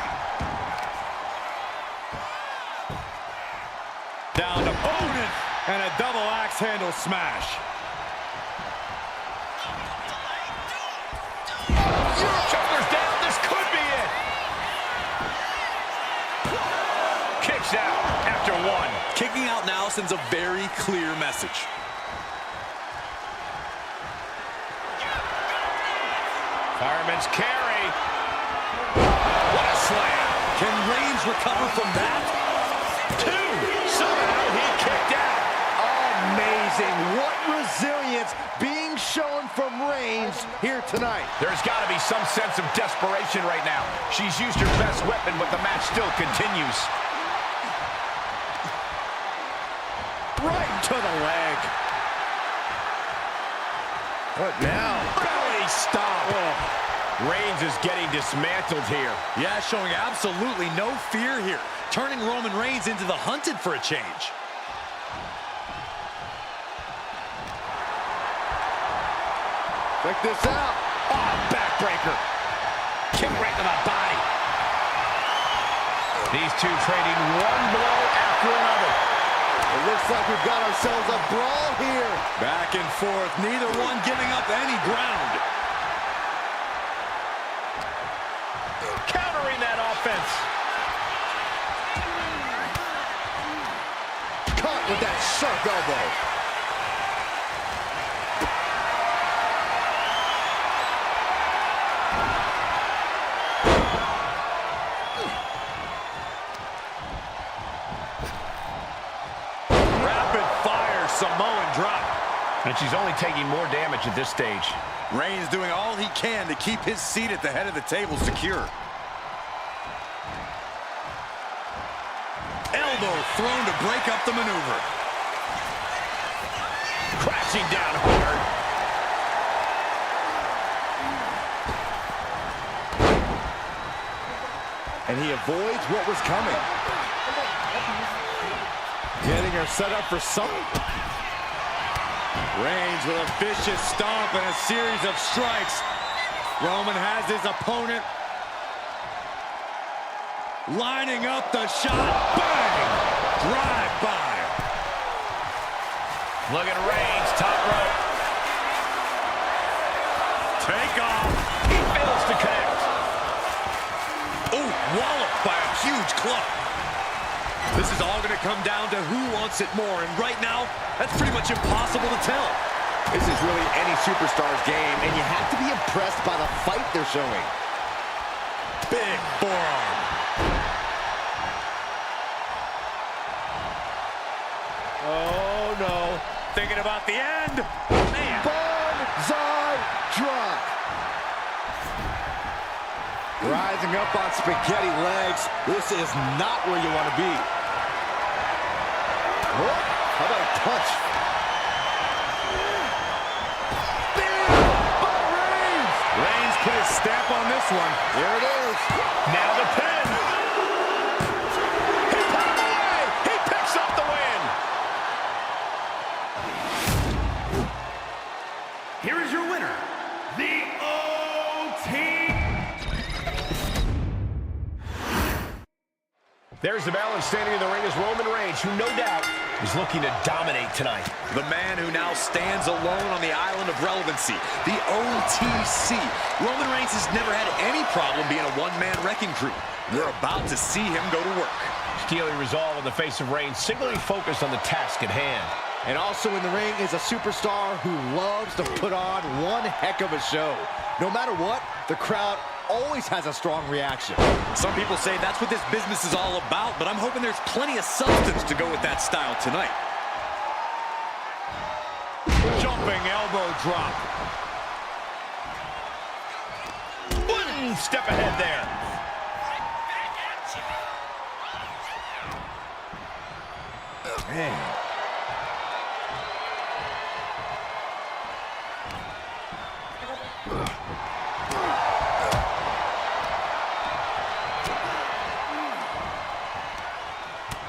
Down opponent and a double axe handle smash. Shoulders down, this could be it. Kicks out after one. Kicking out now sends a very clear message. Fireman's carry. What a slam. Can Reigns recover from that? Two. Somehow he kicked out. Amazing. What resilience being shown from Reigns here tonight. There's got to be some sense of desperation right now. She's used her best weapon, but the match still continues. Right to the leg. What now? Belly stop. Oh. Reigns is getting dismantled here. Yeah, showing absolutely no fear here. Turning Roman Reigns into the hunted for a change. Check this out. Oh, Backbreaker. Kick right to the body. These two trading one blow after another. It looks like we've got ourselves a brawl here. Back and forth, neither one giving up any ground. Countering that offense. Caught with that sharp elbow. Rapid fire Samoan drop. And she's only taking more damage at this stage. Reigns doing all he can to keep his seat at the head of the table secure. Elbow thrown to break up the maneuver. Crashing down hard. And he avoids what was coming. Getting her set up for something. Reigns with a vicious stomp and a series of strikes. Roman has his opponent lining up the shot. Bang! Drive by. Look at Reigns, top rope. Take off. He fails to connect. Oh, walloped by a huge club. This is all going to come down to who wants it more, and right now, that's pretty much impossible to tell. This is really any superstar's game, and you have to be impressed by the fight they're showing. Big forearm. Oh, no. Thinking about the end. Man. Banzai drop. Rising up on spaghetti legs. This is not where you want to be. Oh, how about a punch? Reigns put his stamp on this one. There it is. Now the pin. He put him away. He picks up the win. Here is your winner, the OT. There's the balance standing in the ring is Roman Reigns, who no doubt is looking to dominate tonight. The man who now stands alone on the island of relevancy, the OTC. Roman Reigns has never had any problem being a one-man wrecking crew. We're about to see him go to work. Steely resolve on the face of Reigns, singly focused on the task at hand. And also in the ring is a superstar who loves to put on one heck of a show. No matter what, the crowd always has a strong reaction. Some people say that's what this business is all about, but I'm hoping there's plenty of substance to go with that style tonight. Jumping elbow drop. One step ahead there. Man.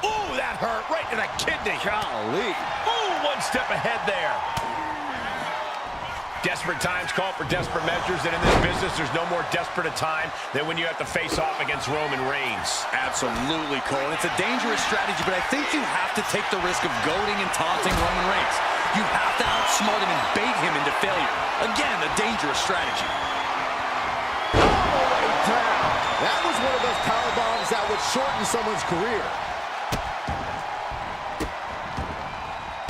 Ooh, that hurt right in the kidney. Golly. Ooh, one step ahead there. Desperate times call for desperate measures, and in this business, there's no more desperate a time than when you have to face off against Roman Reigns. Absolutely, Cole. It's a dangerous strategy, but I think you have to take the risk of goading and taunting Roman Reigns. You have to outsmart him and bait him into failure. Again, a dangerous strategy. All the way down. That was one of those power bombs that would shorten someone's career.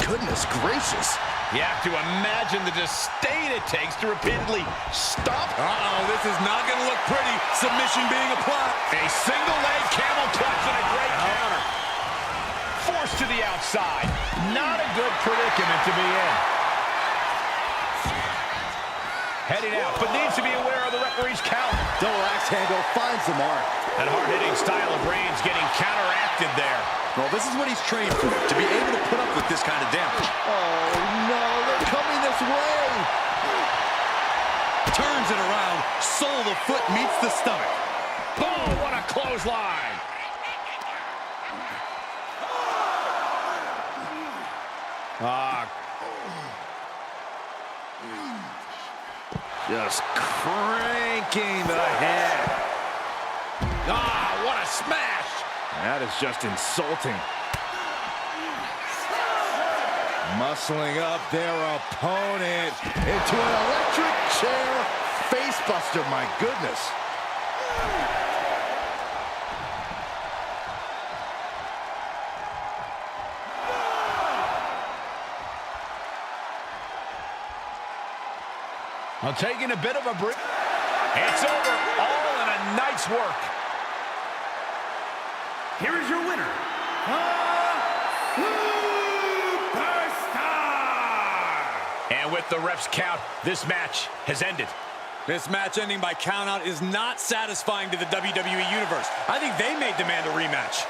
Goodness gracious. You have to imagine the disdain it takes to repeatedly stop. Uh-oh, this is not going to look pretty. Submission being applied. A single leg camel clutch and a great counter. Forced to the outside. Not a good predicament to be in. Heading out, but needs to be aware of the referee's count. Double axe handle finds the mark. That hard-hitting style of Reigns getting counteracted there. Well, this is what he's trained for, to be able to put up with this kind of damage. Oh, no, they're coming this way. Turns it around, sole of the foot meets the stomach. Boom, what a clothesline. Just cranking the head. Ah, what a smash! That is just insulting. Muscling up their opponent into an electric chair facebuster, my goodness. Well, taking a bit of a break. It's over, all in a night's work. Here is your winner, Superstar! And with the ref's count, this match has ended. This match ending by countout is not satisfying to the WWE Universe. I think they may demand a rematch.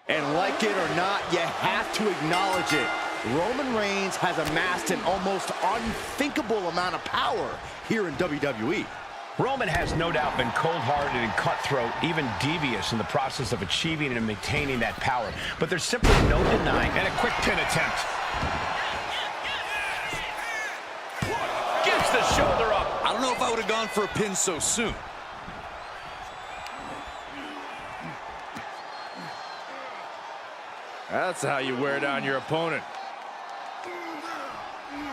And like it or not, you have to acknowledge it. Roman Reigns has amassed an almost unthinkable amount of power here in WWE. Roman has no doubt been cold-hearted and cutthroat, even devious in the process of achieving and maintaining that power. But there's simply no denying, and a quick pin attempt. Gives the shoulder up. I don't know if I would have gone for a pin so soon. That's how you wear down your opponent.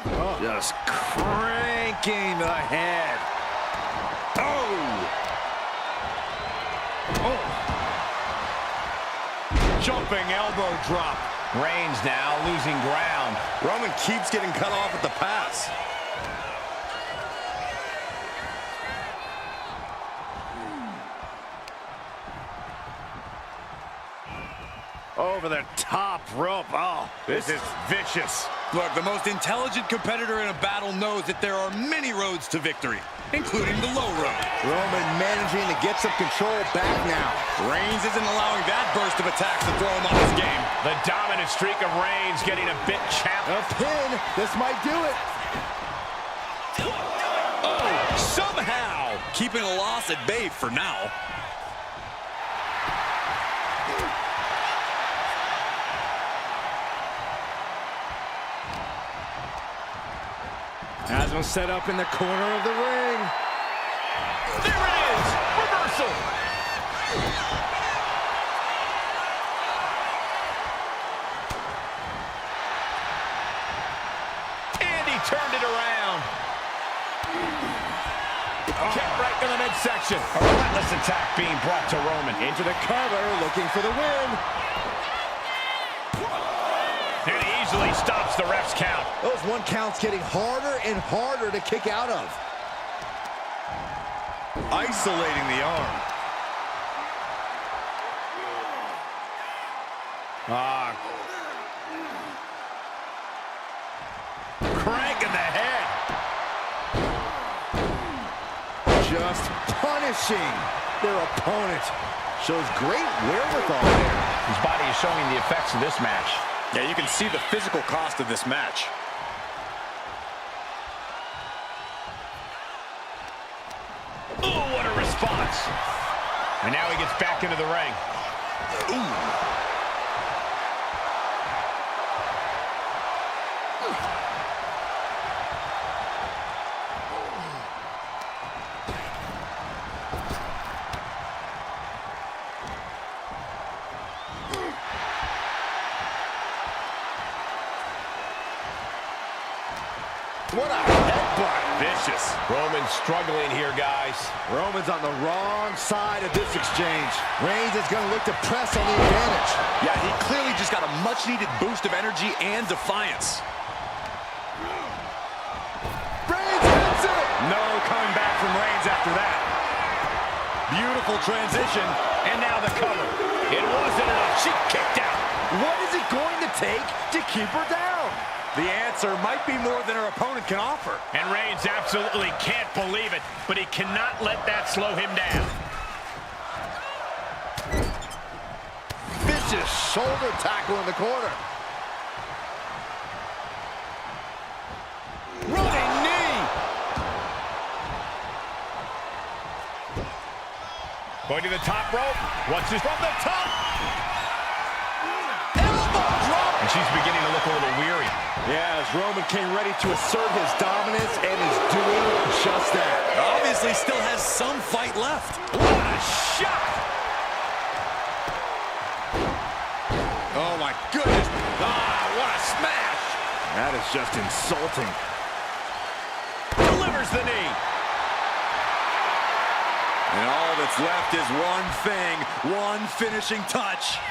Oh. Just cranking the head. Oh! Jumping elbow drop. Reigns now losing ground. Roman keeps getting cut off at the pass. Over the top rope. Oh, this is vicious. Look, the most intelligent competitor in a battle knows that there are many roads to victory, including the low road. Roman managing to get some control back now. Reigns isn't allowing that burst of attacks to throw him off his game. The dominant streak of Reigns getting a bit chapped. A pin. This might do it. Oh, somehow keeping a loss at bay for now. Has him set up in the corner of the ring. There it is! Reversal! And he turned it around. Kick right to the midsection. A relentless attack being brought to Roman. Into the cover, looking for the win. And he easily stops the ref's count. Those one counts getting harder and harder to kick out of. Isolating the arm. Cranking the head. Just punishing their opponent. Shows great wherewithal there. His body is showing the effects of this match. Yeah, you can see the physical cost of this match. Oh, what a response. And now he gets back into the ring. Ooh. What a headbutt. Vicious. Roman struggling here, guys. Roman's on the wrong side of this exchange. Reigns is going to look to press on the advantage. Yeah, he clearly just got a much-needed boost of energy and defiance. Reigns hits it! No coming back from Reigns after that. Beautiful transition, and now the cover. It wasn't enough. She kicked out. What is it going to take to keep her down? The answer might be more than our opponent can offer. And Reigns absolutely can't believe it, but he cannot let that slow him down. Vicious shoulder tackle in the corner. Running knee. Going to the top rope. What's this from the top? Elbow drop. And she's beginning to look a little weary. Yeah, as Roman came ready to assert his dominance and is doing just that. Obviously still has some fight left. What a shot! Oh my goodness. Ah, what a smash. That is just insulting. Delivers the knee. And all that's left is one thing, one finishing touch.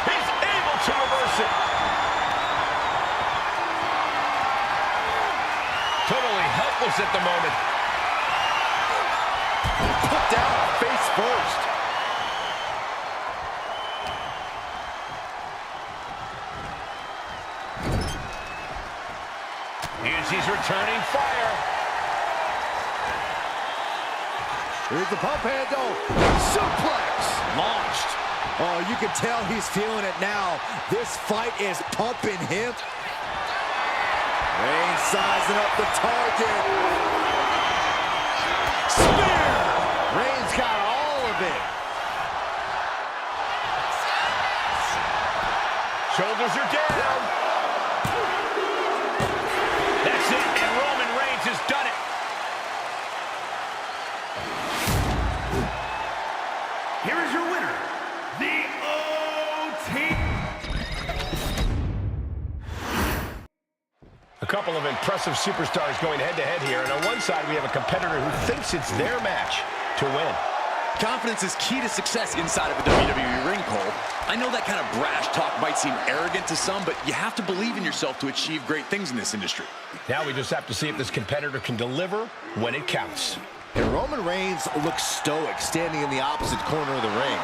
He's able to reverse it. Totally helpless at the moment. Put down face first. And she's returning fire. Here's the pump handle. Suplex. Launched. Oh, you can tell he's feeling it now. This fight is pumping him. Reigns sizing up the target. Spear. Reigns got all of it. Shoulders are down. That's it, and Roman Reigns has done it. Here is your winner, the OT. A couple of impressive superstars going head-to-head here, and on one side we have a competitor who thinks it's their match to win. Confidence is key to success inside of a WWE ring, Cole. I know that kind of brash talk might seem arrogant to some, but you have to believe in yourself to achieve great things in this industry. Now we just have to see if this competitor can deliver when it counts. And Roman Reigns looks stoic, standing in the opposite corner of the ring.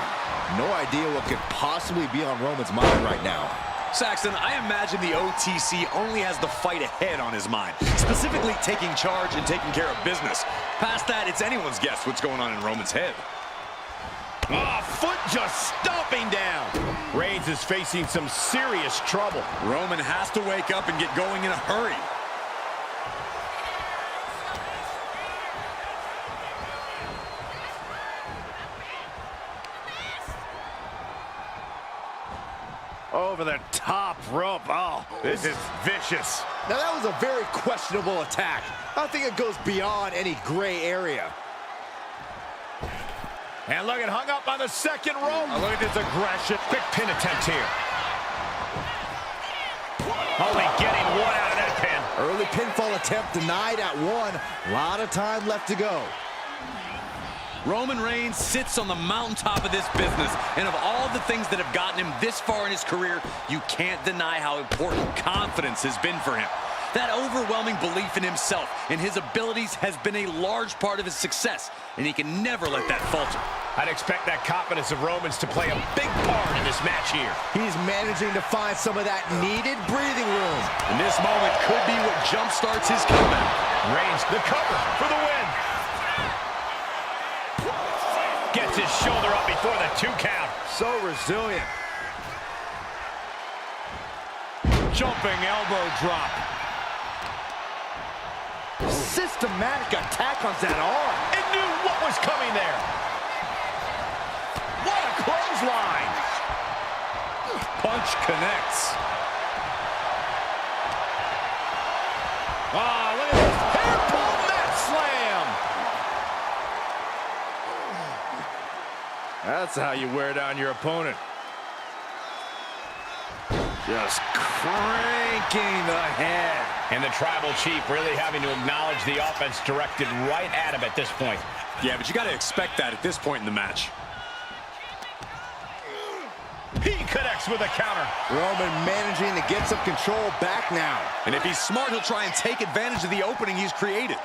No idea what could possibly be on Roman's mind right now. Saxton, I imagine the OTC only has the fight ahead on his mind, specifically taking charge and taking care of business. Past that, it's anyone's guess what's going on in Roman's head. Oh, foot just stomping down. Reigns is facing some serious trouble. Roman has to wake up and get going in a hurry. Over the top rope. Oh, This is vicious. now that was a very questionable attack. I think it goes beyond any gray area. And look at hung up on the second rope. Oh, look at this aggression. Quick pin attempt here. Only getting one out of that pin. Early pinfall attempt denied at one. A lot of time left to go. Roman Reigns sits on the mountaintop of this business, and of all the things that have gotten him this far in his career, you can't deny how important confidence has been for him. That overwhelming belief in himself and his abilities has been a large part of his success, and he can never let that falter. I'd expect that confidence of Roman's to play a big part in this match here. He's managing to find some of that needed breathing room. And this moment could be what jumpstarts his comeback. Reigns, the cover for the win. Gets his shoulder up before the 2 count. So resilient. Jumping elbow drop. Systematic attack on that arm. It knew what was coming there. What a clothesline. Punch connects. Oh, look at this. Hairpin mat slam. That's how you wear down your opponent. Just cranking the head. And the Tribal Chief really having to acknowledge the offense directed right at him at this point. Yeah, but you got to expect that at this point in the match. He connects with a counter. Roman managing to get some control back now. And if he's smart, he'll try and take advantage of the opening he's created.